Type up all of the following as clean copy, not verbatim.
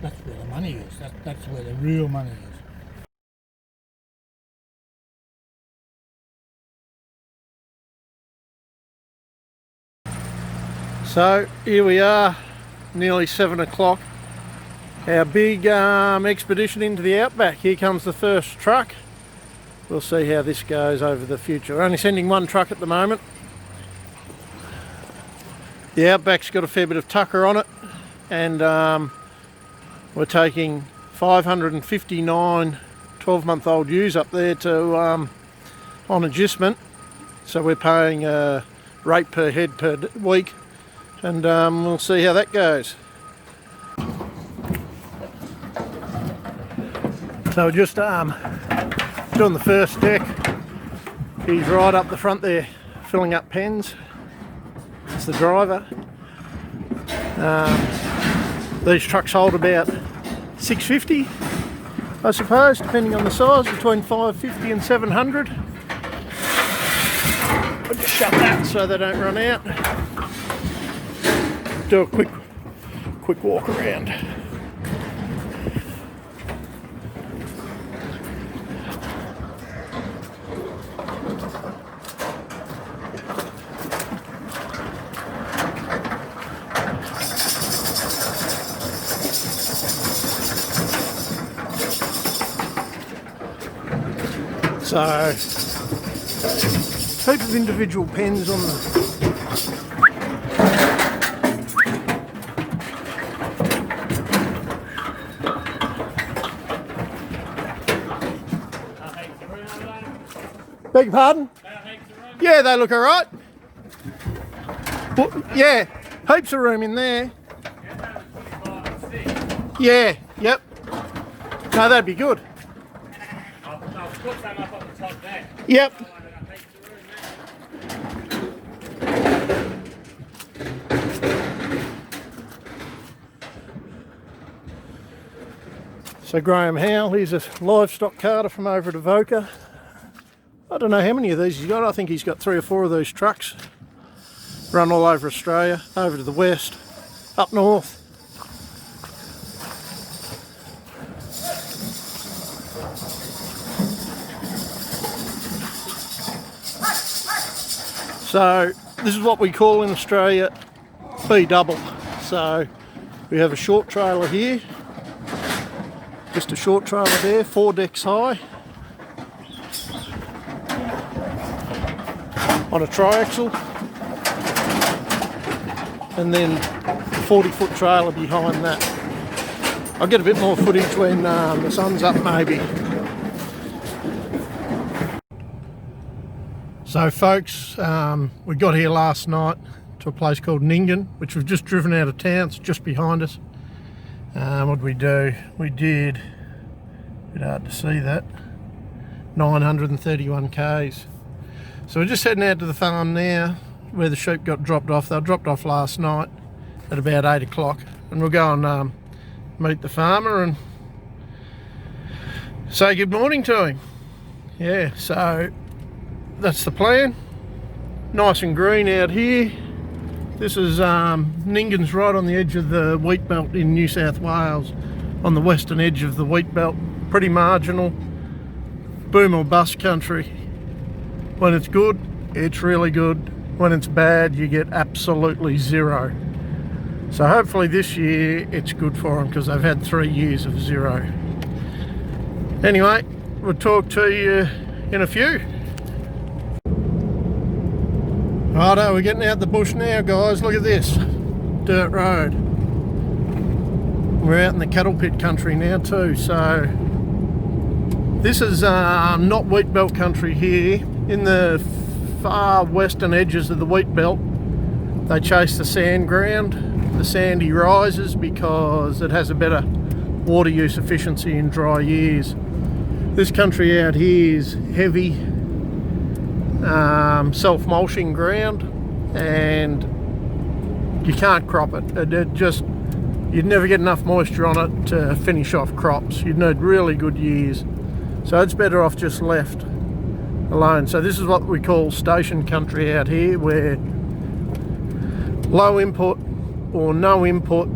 That's where the money is. That's where the real money is. So here we are, nearly 7 o'clock. Our big expedition into the outback. Here comes the first truck. We'll see how this goes over the future. We're only sending one truck at the moment. The outback's got a fair bit of tucker on it, and we're taking 559 12-month-old ewes up there to on adjustment. So we're paying a rate per head per week, and we'll see how that goes. So we're just doing the first deck. He's right up the front there, filling up pens. It's the driver. These trucks hold about 650, I suppose, depending on the size, between 550 and 700. I'll just shut that so they don't run out. Do a quick walk around. So, heap of individual pens on the Beg your pardon? Yeah, they look alright. Well, yeah, heaps of room in there. Yeah, yep. No, that'd be good. Put some up on the top there. Yep. So Graham Howell, he's a livestock carter from over at Avoca. I don't know how many of these he's got. I think he's got 3 or 4 of those trucks. Run all over Australia, over to the west, up north. So this is what we call in Australia B-double. So we have a short trailer here, just a short trailer there, 4 decks high, on a triaxle, and then a 40-foot trailer behind that. I'll get a bit more footage when the sun's up maybe. So folks, we got here last night to a place called Nyngan, which we've just driven out of town. It's just behind us. What did we do? We did, a bit hard to see that, 931 k's. So we're just heading out to the farm now, where the sheep got dropped off. They were dropped off last night at about 8 o'clock. And we'll go and meet the farmer and say good morning to him. Yeah, so that's the plan. Nice and green out here. This is Nyngan's right on the edge of the wheat belt in New South Wales, on the western edge of the wheat belt. Pretty marginal, boom or bust country. When it's good, it's really good. When it's bad, you get absolutely zero. So hopefully this year it's good for them, because they've had 3 years of zero. Anyway, we'll talk to you in a few. Righto, we're getting out the bush now, guys. Look at this dirt road. We're out in the cattle pit country now too. So this is not wheat belt country here. In the far western edges of the wheat belt, they chase the sand ground, the sandy rises, because it has a better water use efficiency in dry years. This country out here is heavy, self-mulching ground, and you can't crop it. You'd never get enough moisture on it to finish off crops. You'd need really good years. So it's better off just left alone. So this is what we call station country out here, where low input or no input,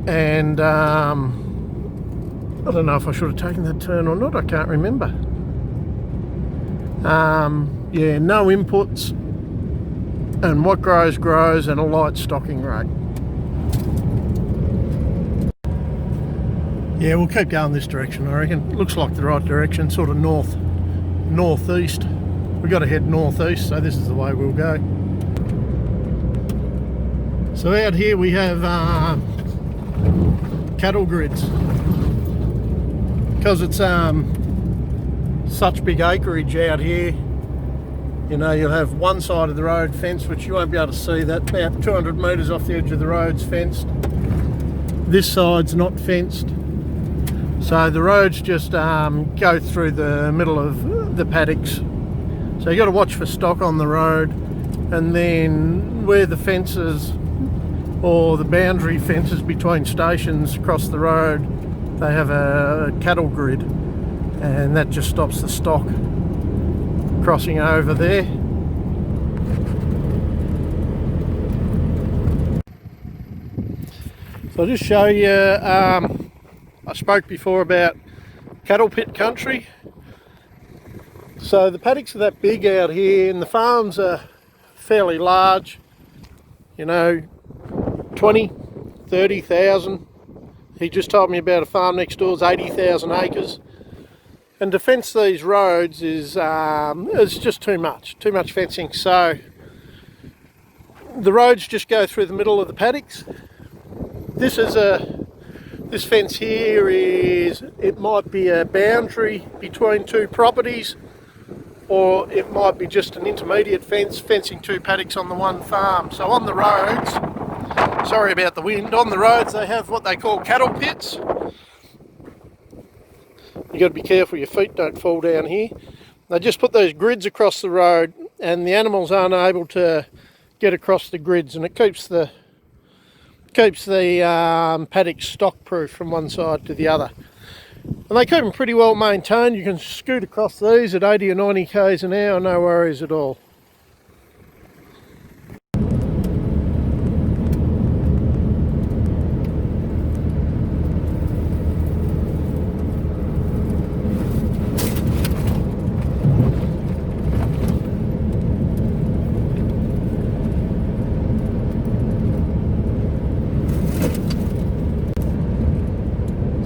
and I don't know if I should have taken that turn or not, I can't remember. Yeah, no inputs, and what grows grows, and a light stocking rate. Yeah, we'll keep going this direction, I reckon. Looks like the right direction, sort of northeast. We've got to head northeast, so this is the way we'll go. So out here we have cattle grids. Because it's such big acreage out here, you know, you'll have one side of the road fenced, which you won't be able to see. That about 200 metres off the edge of the road's fenced. This side's not fenced. So the roads just go through the middle of the paddocks. So you got to watch for stock on the road, and then where the fences or the boundary fences between stations across the road, they have a cattle grid, and that just stops the stock crossing over there. So I'll just show you, I spoke before about cattle pit country. So the paddocks are that big out here, and the farms are fairly large, you know, 20, 30,000. He just told me about a farm next door is 80,000 acres. And to fence these roads is just too much fencing. So the roads just go through the middle of the paddocks. This fence here it might be a boundary between two properties, or it might be just an intermediate fence fencing two paddocks on the one farm. So on the roads, sorry about the wind, on the roads they have what they call cattle pits. You got to be careful your feet don't fall down here. They just put those grids across the road, and the animals aren't able to get across the grids, and it keeps the paddock stock proof from one side to the other. And they keep them pretty well maintained. You can scoot across these at 80 or 90 k's an hour, no worries at all.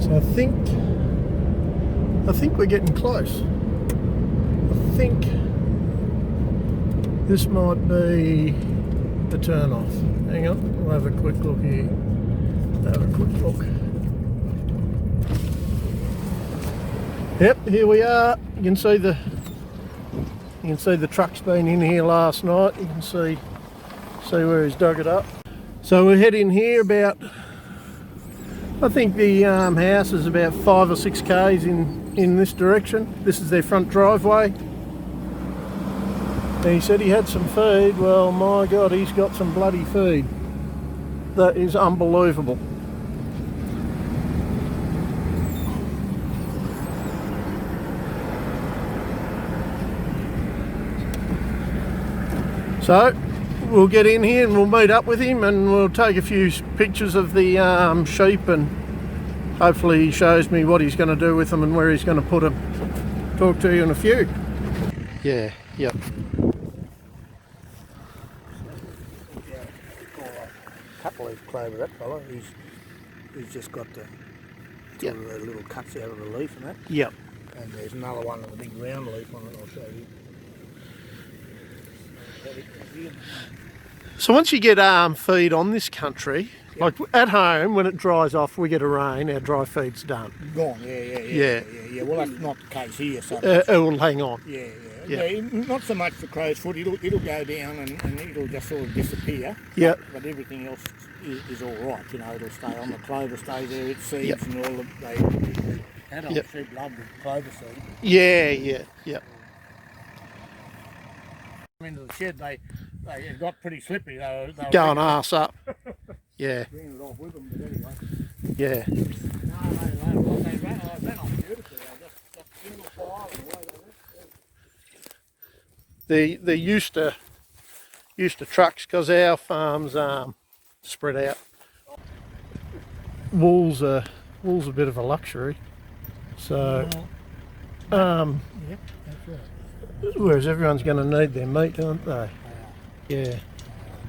So I think we're getting close. I think this might be the turn off. Hang on, we'll have a quick look here. Have a quick look. Yep, here we are. You can see the truck's been in here last night. You can see where he's dug it up. So we're heading here about, I think the house is about 5 or 6 k's in this direction. This is their front driveway. And he said he had some feed. Well, my God, he's got some bloody feed. That is unbelievable. So we'll get in here and we'll meet up with him, and we'll take a few pictures of the sheep, and hopefully he shows me what he's going to do with them and where he's going to put them. Talk to you in a few. Yeah, yep. Couple leaf clover, that fella. He's just got the Yep. little cuts out of the leaf and that. Yep. And there's another one with a big round leaf on it. I'll show you. So once you get feed on this country, like at home, when it dries off, we get a rain, our dry feed's done. Gone, yeah. Well, that's not the case here. So It will hang on. Yeah. Not so much for crow's foot. It'll go down and it'll just sort of disappear. Yeah. But everything else is all right. You know, it'll stay on. The clover stays there. It seeds and all. The adult sheep love the clover seed. Yeah. Into the shed, they got pretty slippery. They were Going arse up. Yeah. bringing it off with them, but anyway. Yeah. No, they ran off beautifully. Just single file and away they went. They're used to trucks, because our farms spread out. Wool's a bit of a luxury. So, Yep, that's right. whereas everyone's going to need their meat, aren't they? Yeah. And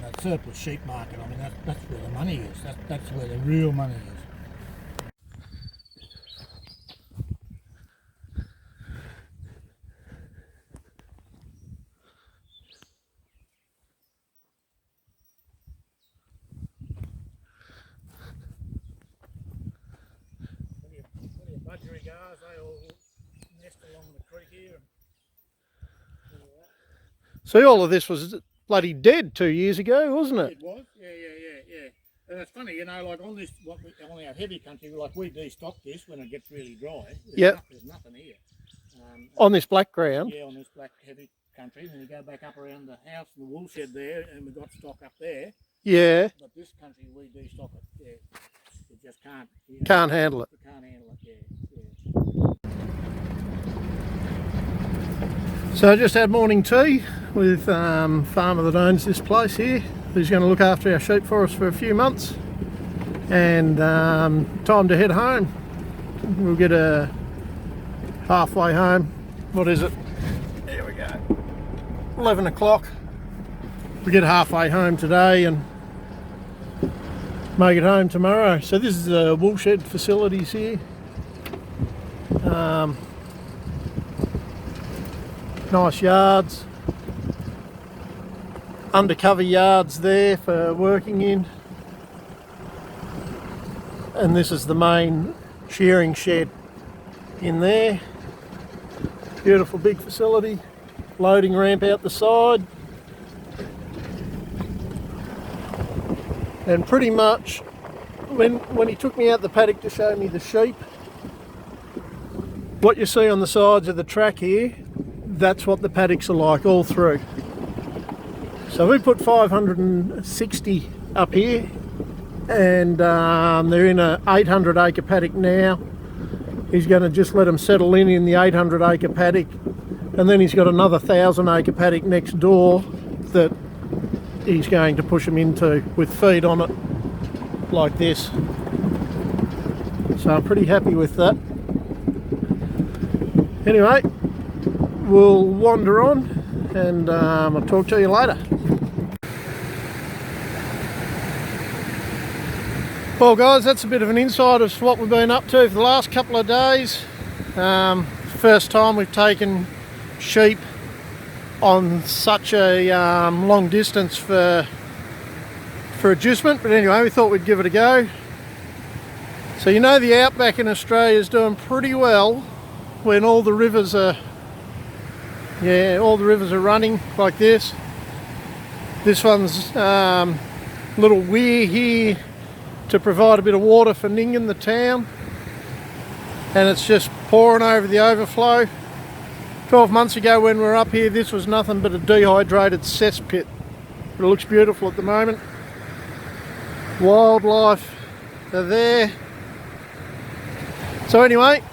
that surplus sheep market, I mean, that's where the money is. That's where the real money is. Plenty of budgerigars, they all nest along the creek here. And all that. See, all of this was bloody dead 2 years ago, wasn't it? It was, yeah. And it's funny, you know, like on this, on our heavy country, like we destock this when it gets really dry. There's nothing here. On this black ground. Yeah, on this black heavy country. Then you go back up around the house and the wool shed there, and we've got stock up there. Yeah. But this country, we destock it. Yeah, it just can't. You know, Can't handle it. Can't handle it. Yeah. So I just had morning tea with farmer that owns this place here, who's going to look after our sheep for us for a few months, and time to head home. We'll get a halfway home. What is it? Here we go. 11 o'clock. We get halfway home today and make it home tomorrow. So this is the wool shed facilities here. Nice yards, undercover yards there for working in, and this is the main shearing shed in there. Beautiful big facility, loading ramp out the side, and pretty much when he took me out the paddock to show me the sheep, what you see on the sides of the track here, that's what the paddocks are like all through. So we put 560 up here, and they're in a 800 acre paddock now. He's going to just let them settle in the 800 acre paddock, and then he's got another 1,000 acre paddock next door that he's going to push them into with feed on it like this. So I'm pretty happy with that. Anyway, we'll wander on, and I'll talk to you later. Well guys, that's a bit of an insight of what we've been up to for the last couple of days. First time we've taken sheep on such a long distance for adjustment, but anyway, we thought we'd give it a go. So you know the outback in Australia is doing pretty well when all the rivers are running like this. This one's little weir here to provide a bit of water for Nyngan, the town, and it's just pouring over the overflow. 12 months ago when we were up here, this was nothing but a dehydrated cesspit, but it looks beautiful at the moment. Wildlife are there. So anyway,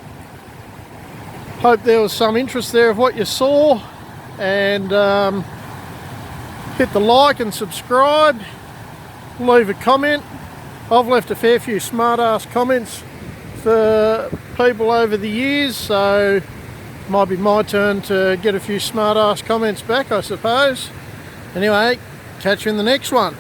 hope there was some interest there of what you saw, and hit the like and subscribe, leave a comment. I've left a fair few smart ass comments for people over the years, so it might be my turn to get a few smart ass comments back, I suppose. Anyway, catch you in the next one.